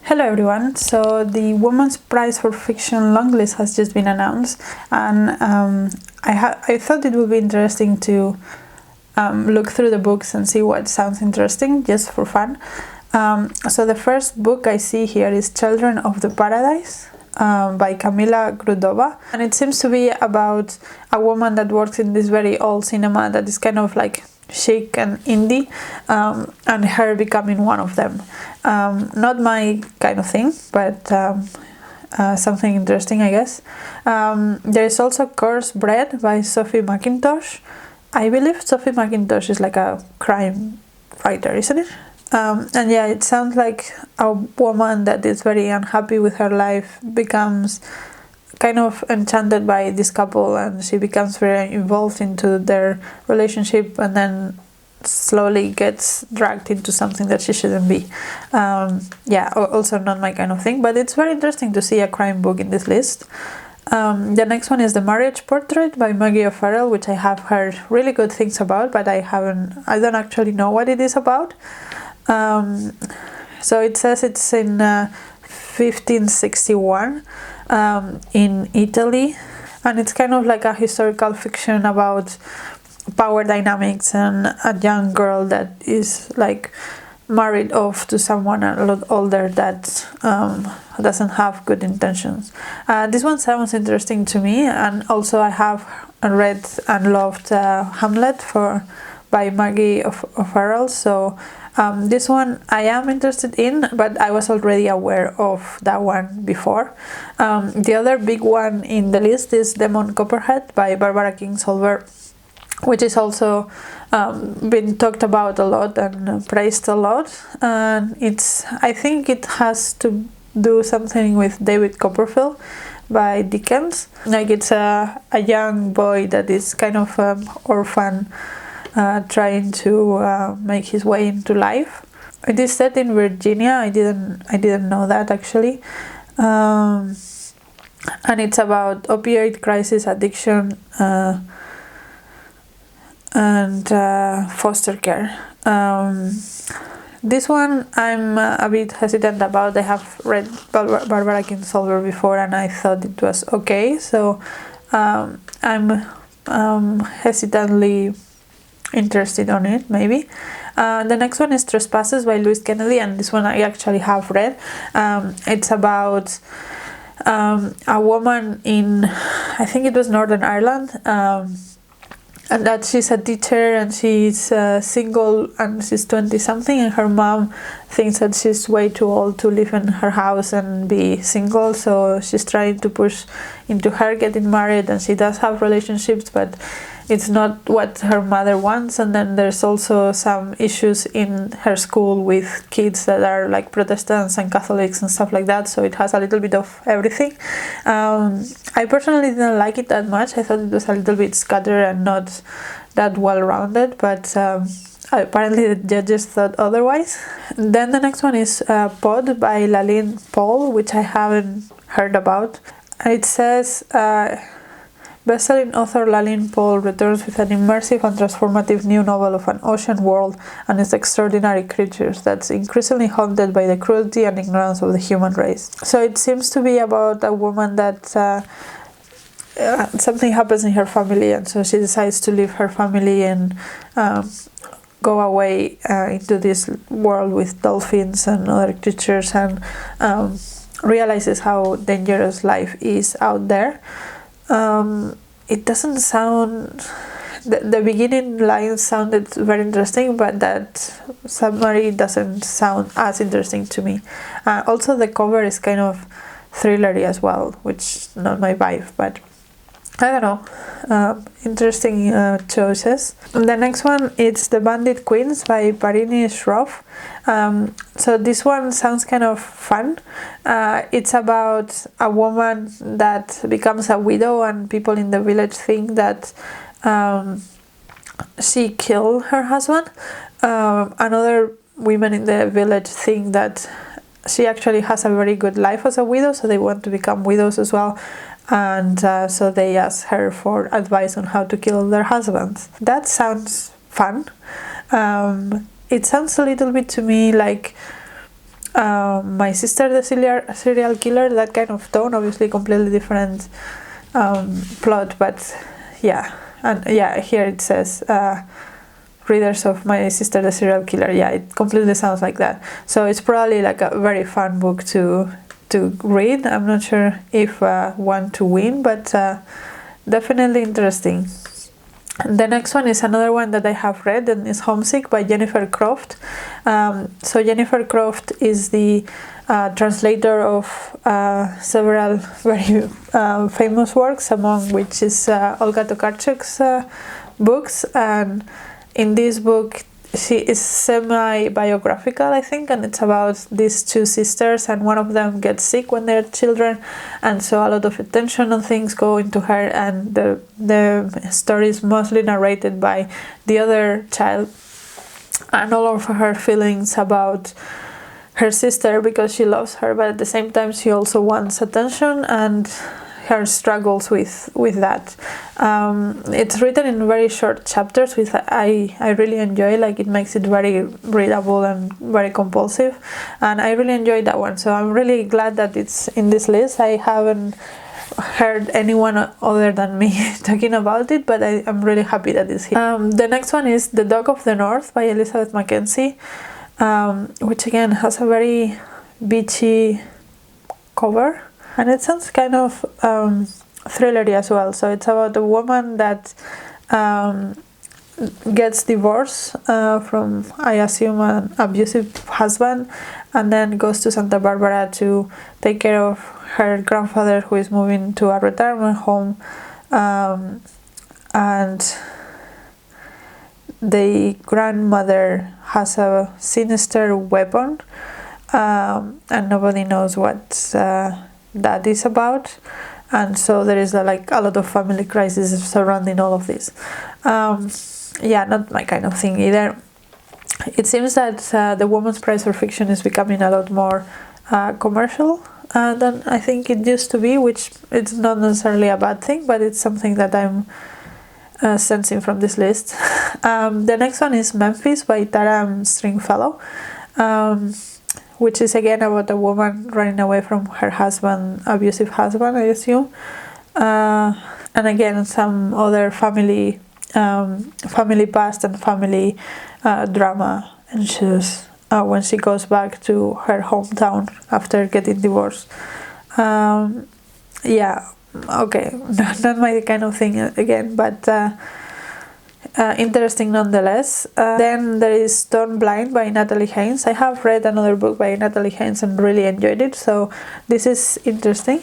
Hello everyone, so the Women's Prize for Fiction Longlist has just been announced, and I thought it would be interesting to look through the books and see what sounds interesting, just for fun. So the first book I see here is Children of the Paradise by Camilla Grudova, and it seems to be about a woman that works in this very old cinema that is kind of like chic and indie, and her becoming one of them. Not my kind of thing, but something interesting, I guess. There is also Coarsebred by Sophie Mackintosh. I believe Sophie Mackintosh is like a crime writer, isn't it? And yeah, it sounds like a woman that is very unhappy with her life becomes kind of enchanted by this couple, and she becomes very involved into their relationship, and then slowly gets dragged into something that she shouldn't be. Yeah, also not my kind of thing, but it's very interesting to see a crime book in this list. The next one is The Marriage Portrait by Maggie, which I have heard really good things about, but I don't actually know what it is about. So it says it's in 1561 in Italy, and it's kind of like a historical fiction about power dynamics and a young girl that is like married off to someone a lot older that doesn't have good intentions. This one sounds interesting to me, and also I have read and loved Hamlet by Maggie O'Farrell, so this one I am interested in, but I was already aware of that one before. The other big one in the list is Demon Copperhead by Barbara Kingsolver, which is also been talked about a lot and praised a lot. And I think it has to do something with David Copperfield by Dickens. Like it's a young boy that is kind of orphan, trying to make his way into life. It is set in Virginia. I didn't know that actually. And it's about opioid crisis, addiction, and foster care. This one I'm a bit hesitant about. I have read Barbara Kingsolver before, and I thought it was okay, so I'm hesitantly interested on it, maybe. The next one is Trespasses by Louise Kennedy, and this one I actually have read. It's about a woman in, I think it was Northern Ireland, and that she's a teacher, and she's single, and she's 20 something, and her mom thinks that she's way too old to live in her house and be single, so she's trying to push into her getting married, and she does have relationships, but it's not what her mother wants. And then there's also some issues in her school with kids that are like Protestants and Catholics and stuff like that, so it has a little bit of everything. I personally didn't like it that much. I thought it was a little bit scattered and not that well-rounded, but apparently the judges thought otherwise. Then the next one is Pod by Laline Paull, which I haven't heard about. It says best-selling author Laline Paull returns with an immersive and transformative new novel of an ocean world and its extraordinary creatures that's increasingly haunted by the cruelty and ignorance of the human race. So it seems to be about a woman that something happens in her family, and so she decides to leave her family and go away into this world with dolphins and other creatures, and realizes how dangerous life is out there. It doesn't sound... The beginning lines sounded very interesting, but that summary doesn't sound as interesting to me. Also, the cover is kind of thrillery as well, which is not my vibe, but I don't know. Interesting choices. And the next one is The Bandit Queens by Parini Shroff. So this one sounds kind of fun. It's about a woman that becomes a widow, and people in the village think that she killed her husband. Another women in the village think that she actually has a very good life as a widow, so they want to become widows as well. And so they ask her for advice on how to kill their husbands. That sounds fun. It sounds a little bit to me like My Sister the Serial Killer, that kind of tone, obviously completely different plot, but yeah. And yeah, here it says readers of My Sister the Serial Killer. Yeah, it completely sounds like that. So it's probably like a very fun book to read. I'm not sure if one to win, but definitely interesting. The next one is another one that I have read, and is Homesick by Jennifer Croft. So Jennifer Croft is the translator of several very famous works, among which is Olga Tokarczuk's books. And in this book, she is semi-biographical, I think, and it's about these two sisters, and one of them gets sick when they're children, and so a lot of attention and things go into her, and the story is mostly narrated by the other child, and all of her feelings about her sister, because she loves her, but at the same time she also wants attention, and her struggles with that. It's written in very short chapters, which I really enjoy. Like, it makes it very readable and very compulsive, and I really enjoyed that one. So I'm really glad that it's in this list. I haven't heard anyone other than me talking about it, but I'm really happy that it's here. The next one is The Dog of the North by Elizabeth McKenzie, which again has a very beachy cover. And it sounds kind of thrillery as well. So it's about a woman that gets divorced from, I assume, an abusive husband, and then goes to Santa Barbara to take care of her grandfather, who is moving to a retirement home. And the grandmother has a sinister weapon, and nobody knows what that is about, and so there is a lot of family crisis surrounding all of this. Yeah, not my kind of thing either. It seems that the woman's prize for fiction is becoming a lot more commercial than I think it used to be, which it's not necessarily a bad thing, but it's something that I'm sensing from this list. The next one is Memphis by Tara Stringfellow, which is again about a woman running away from her abusive husband, I assume. And again, some other family past and family drama ensues when she goes back to her hometown after getting divorced. Yeah, okay, not my kind of thing again, but interesting nonetheless. Then there is Stone Blind by Natalie Haynes. I have read another book by Natalie Haynes and really enjoyed it, so this is interesting.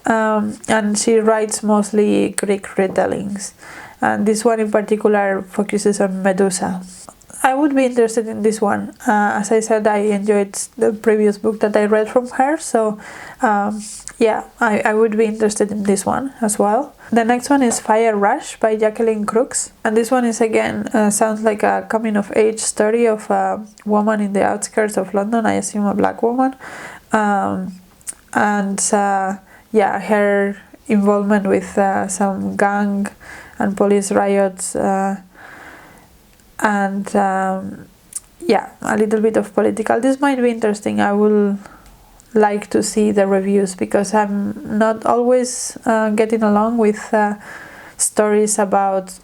And she writes mostly Greek retellings, and this one in particular focuses on Medusa. I would be interested in this one. As I said, I enjoyed the previous book that I read from her, so yeah, I would be interested in this one as well. The next one is Fire Rush by Jacqueline Crooks, and this one is again sounds like a coming of age story of a woman in the outskirts of London, I assume a black woman, and yeah, her involvement with some gang and police riots, and yeah, a little bit of political. This might be interesting. I will like to see the reviews, because I'm not always getting along with stories about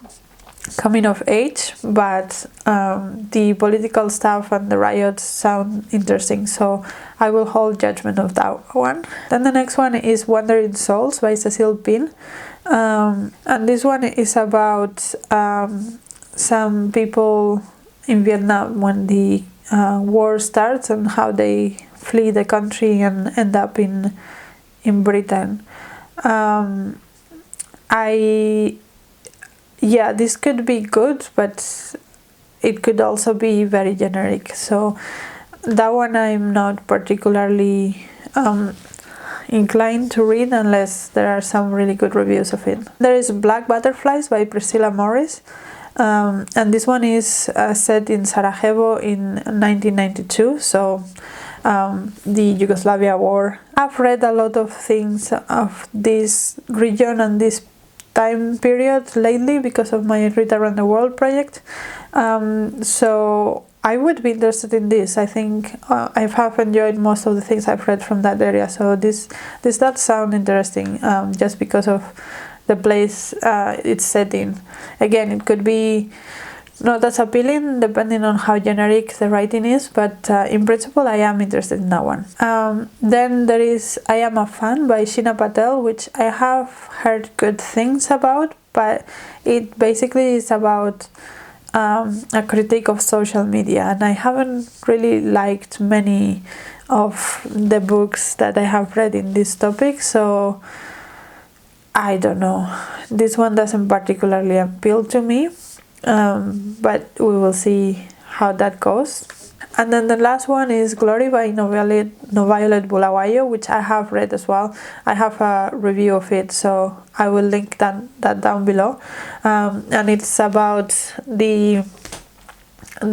coming of age, but the political stuff and the riots sound interesting, so I will hold judgment of that one. Then the next one is Wandering Souls by Cecile Pin, and this one is about some people in Vietnam when the war starts, and how they flee the country and end up in Britain. Yeah, this could be good, but it could also be very generic, so that one I'm not particularly inclined to read unless there are some really good reviews of it. There is Black Butterflies by Priscilla Morris, and this one is set in Sarajevo in 1992, so the Yugoslavia war. I've read a lot of things of this region and this time period lately because of my Read Around the World project, so I would be interested in this. I think I have enjoyed most of the things I've read from that area, so this does sound interesting, just because of the place it's set in. Again, it could be not as appealing depending on how generic the writing is, but in principle I am interested in that one. Then there is I Am a Fan by Sheena Patel, which I have heard good things about, but it basically is about a critique of social media, and I haven't really liked many of the books that I have read in this topic, so I don't know. This one doesn't particularly appeal to me, but we will see how that goes. And then the last one is Glory by Noviolet Bulawayo, which I have read as well. I have a review of it, so I will link that down below. And it's about the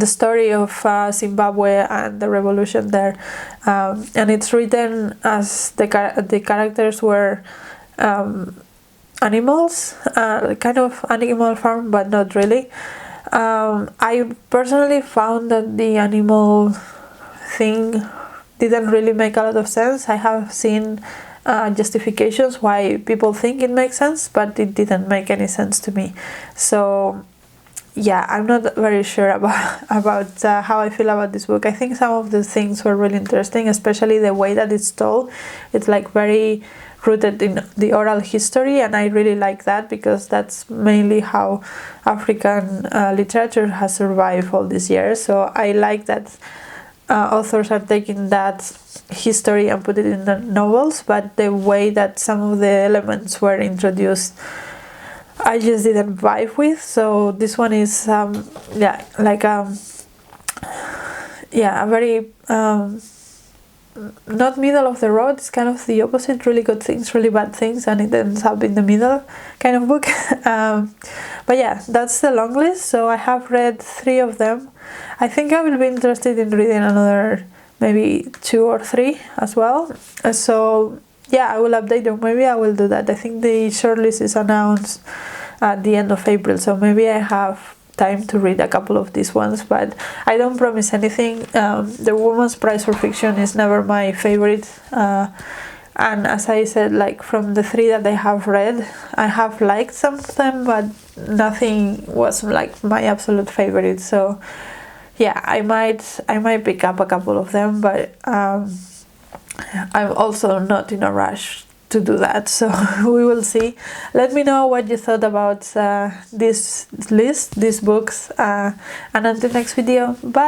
story of Zimbabwe and the revolution there. And it's written as the characters were animals, kind of Animal Farm, but not really. I personally found that the animal thing didn't really make a lot of sense. I have seen justifications why people think it makes sense, but it didn't make any sense to me. So yeah, I'm not very sure about how I feel about this book. I think some of the things were really interesting, especially the way that it's told. It's like very rooted in the oral history, and I really like that, because that's mainly how African literature has survived all these years. So I like that authors are taking that history and put it in the novels, but the way that some of the elements were introduced I just didn't vibe with. So this one is a very not middle of the road. It's kind of the opposite, really good things, really bad things, and it ends up in the middle kind of book. But yeah, that's the long list. So I have read 3 of them. I think I will be interested in reading another maybe 2 or 3 as well. So yeah, I will update them. Maybe I will do that. I think the shortlist is announced at the end of April, so maybe I have time to read a couple of these ones, but I don't promise anything. The Woman's Prize for Fiction is never my favorite, and as I said, like from the 3 that I have read, I have liked some of them, but nothing was like my absolute favorite. So yeah, I might pick up a couple of them, but I'm also not in a rush to do that, so we will see. Let me know what you thought about this list, these books, and until next video, bye.